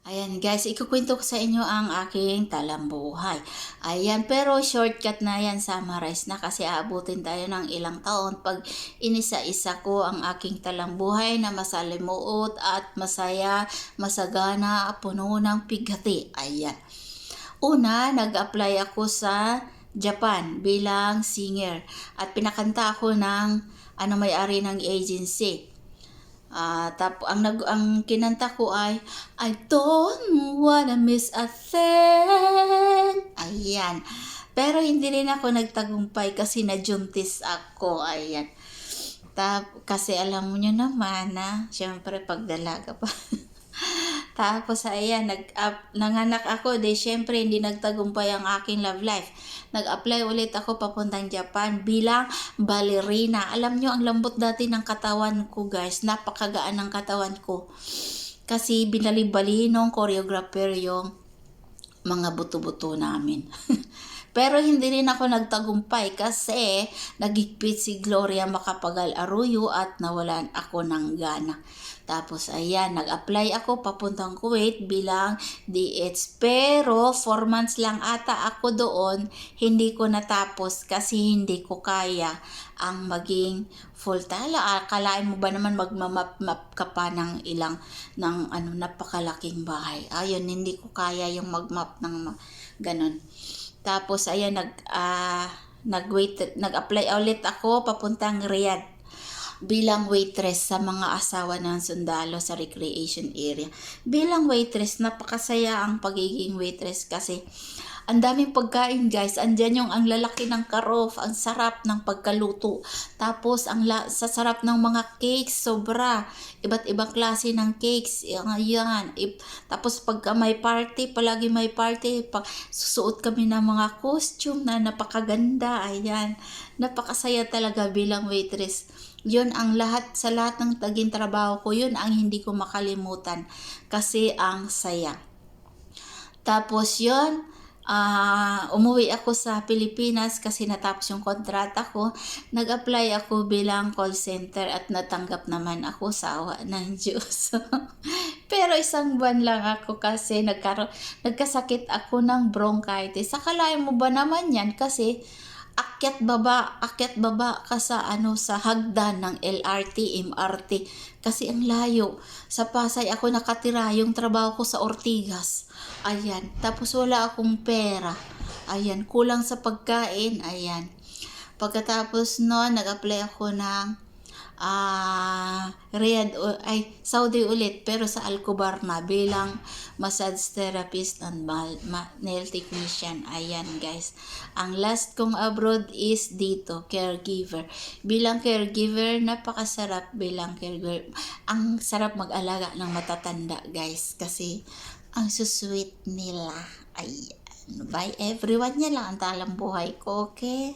Ayan guys, ikukwento ko sa inyo ang aking talambuhay. Ayan, pero shortcut na yan, summarize na kasi aabutin tayo ng ilang taon pag inisa-isa ko ang aking talambuhay na masalimuot at masaya, masagana, puno ng pigati. Ayan. Una, nag-apply ako sa Japan bilang singer at pinakanta ako ng may-ari ng agency. Ang kinanta ko ay I don't wanna miss a thing. Ayan. Pero hindi rin ako nagtagumpay kasi najuntis ako. Ayan. Kasi alam mo nyo naman na, syempre pag dalaga pa. Tapos ayan, nanganak ako, syempre hindi nagtagumpay ang aking love life. Nag-apply ulit ako papuntang Japan bilang ballerina. Alam nyo, ang lambot dati ng katawan ko guys, napakagaan ng katawan ko. Kasi binali-bali nung choreographer yung mga buto-buto namin. Pero hindi rin ako nagtagumpay kasi nagigpit si Gloria Macapagal Arroyo at nawalan ako ng gana. Tapos ayan, nag-apply ako papuntang Kuwait bilang DH. Pero 4 months lang ata ako doon, hindi ko natapos kasi hindi ko kaya ang maging full-time. Akalain mo ba naman magmamap-map ka pa ng napakalaking bahay. Ayun, hindi ko kaya yung mag-map ng ganun. Tapos ayan, nag-apply ulit ako papuntang Riyadh bilang waitress sa mga asawa ng sundalo sa recreation area. Bilang waitress, napakasaya ang pagiging waitress kasi ang daming pagkain guys. Andyan yung ang lalaki ng karof, ang sarap ng pagkaluto. Tapos sa sarap ng mga cakes, sobra. Iba't ibang klase ng cakes. Yan. Tapos pagka may party, palagi may party, susuot kami ng mga costume na napakaganda. Ayan. Napakasaya talaga bilang waitress. Yun ang sa lahat ng taging trabaho ko, yun ang hindi ko makalimutan kasi ang saya. Tapos yun, umuwi ako sa Pilipinas kasi natapos yung kontrata ko. Nag-apply ako bilang call center at natanggap naman ako sa awa ng Diyos. Pero 1 buwan lang ako kasi nagkasakit ako ng bronchitis. Akalain mo ba naman yan kasi akyat baba ka sa sa hagdan ng LRT, MRT kasi ang layo. Sa Pasay ako nakatira, yung trabaho ko sa Ortigas. Ayan, tapos wala akong pera. Ayan, kulang sa pagkain. Ayan. Pagkatapos noon, nag-apply ako ng Saudi ulit pero sa Alcobar na bilang massage therapist and nail technician. Ayan guys, ang last kong abroad is dito, caregiver. Bilang caregiver, napakasarap bilang caregiver. Ang sarap mag-alaga ng matatanda guys kasi ang susweet nila. Ayan, bye everyone, yan lang ang talambuhay ko, okay?